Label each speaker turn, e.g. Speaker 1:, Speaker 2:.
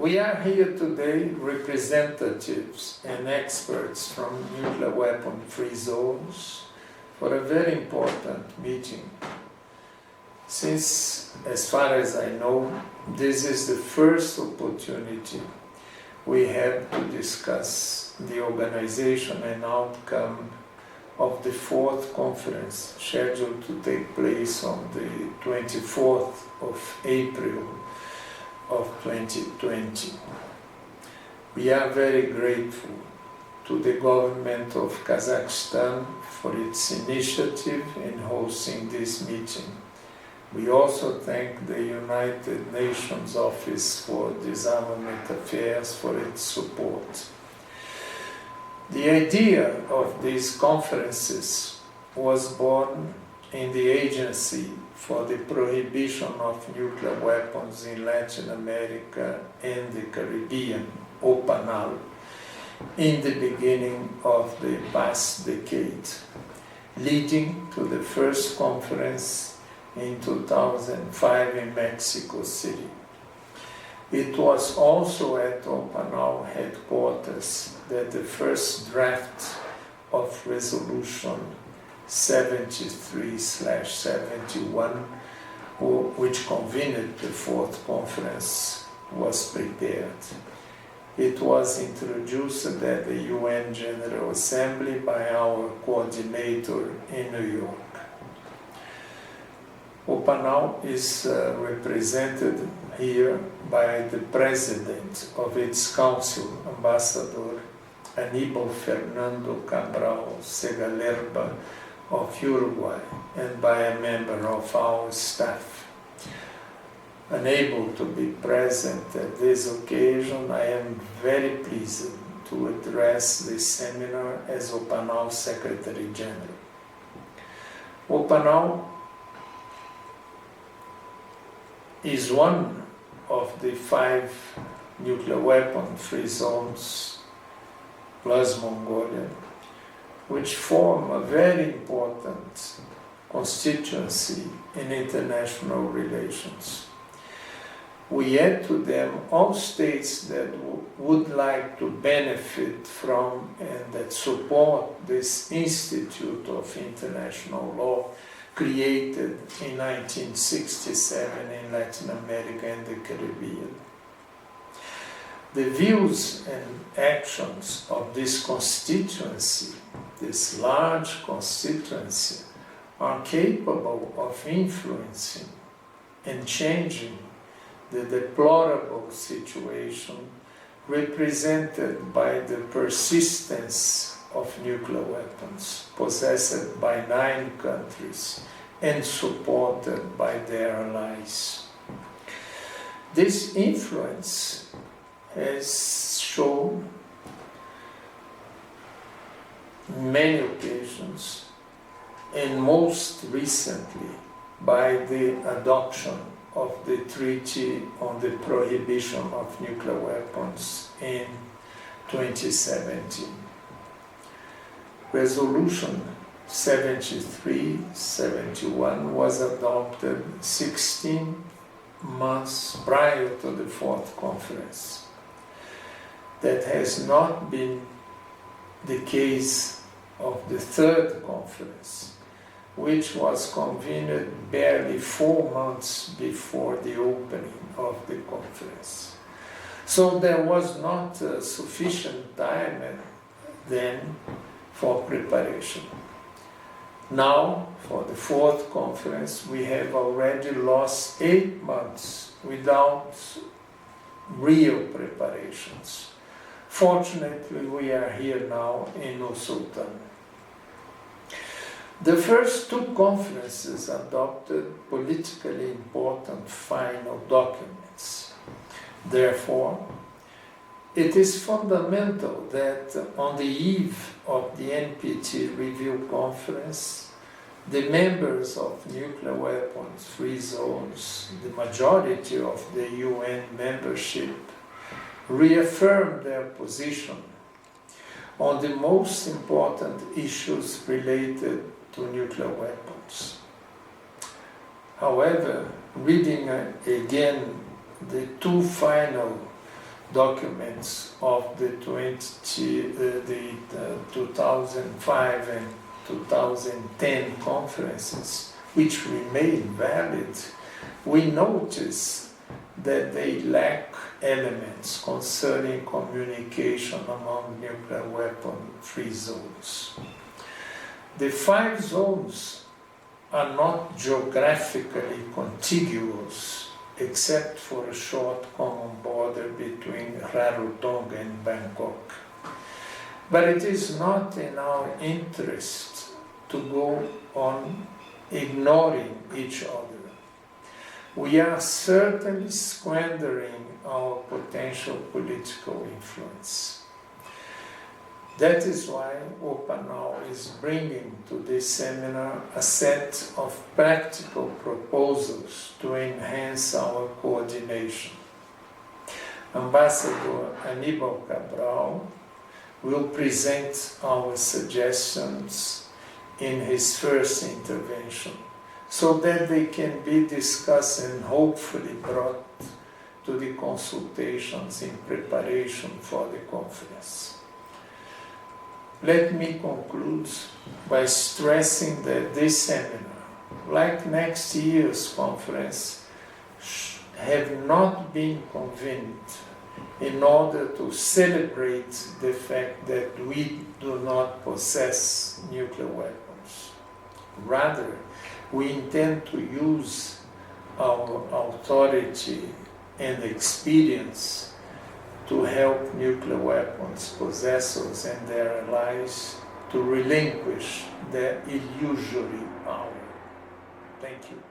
Speaker 1: We are here today, representatives and experts from nuclear weapon-free zones, for a very important meeting. Since, as far as I know, this is the first opportunity we have to discuss the organization and outcome of the fourth conference, scheduled to take place on the 24th of April of 2020. We are very grateful to the government of Kazakhstan for its initiative in hosting this meeting. We also thank the United Nations Office for Disarmament Affairs for its support. The idea of these conferences was born in the Agency for the Prohibition of Nuclear Weapons in Latin America and the Caribbean, OPANAL, in the beginning of the past decade, leading to the first conference in 2005 in Mexico City. It was also at OPANAL headquarters that the first draft of resolution 73/71, which convened the fourth conference, was prepared. It was introduced at the UN General Assembly by our coordinator in New York. OPANAL is represented here by the President of its Council, Ambassador Aníbal Fernando Cabral Segalerba of Uruguay, and by a member of our staff. Unable to be present at this occasion, I am very pleased to address this seminar as OPANAL Secretary General. OPANAL is one of the 5 nuclear weapon-free zones, plus Mongolia, which form a very important constituency in international relations. We add to them all states that would like to benefit from and that support this Institute of International Law created in 1967 in Latin America and the Caribbean. The views and actions of this constituency, this large constituency, are capable of influencing and changing the deplorable situation represented by the persistence of nuclear weapons possessed by 9 countries and supported by their allies. This influence has shown many occasions, and most recently by the adoption of the Treaty on the Prohibition of Nuclear Weapons in 2017. Resolution 73/71 was adopted 16 months prior to the fourth conference. That has not been the case of the third conference, which was convened barely 4 months before the opening of the conference. So there was not sufficient time then for preparation. Now, for the fourth conference, we have already lost 8 months without real preparations. Fortunately, we are here now in Nur-Sultan. The first 2 conferences adopted politically important final documents. Therefore, it is fundamental that on the eve of the NPT Review Conference, the members of nuclear weapons-free zones, the majority of the UN membership, reaffirm their position on the most important issues related to nuclear weapons. However, reading again the 2 final documents of the 2005 and 2010 conferences, which remain valid, we notice that they lack elements concerning communication among nuclear weapon-free zones. The 5 zones are not geographically contiguous, except for a short common border between Rarotonga and Bangkok. But it is not in our interest to go on ignoring each other. We are certainly squandering our potential political influence. That is why OPANAU is bringing to this seminar a set of practical proposals to enhance our coordination. Ambassador Aníbal Cabral will present our suggestions in his first intervention, so that they can be discussed and hopefully brought to the consultations in preparation for the conference. Let me conclude by stressing that this seminar, like next year's conference, have not been convened in order to celebrate the fact that we do not possess nuclear weapons. Rather, we intend to use our authority and experience to help nuclear weapons possessors and their allies to relinquish their illusory power. Thank you.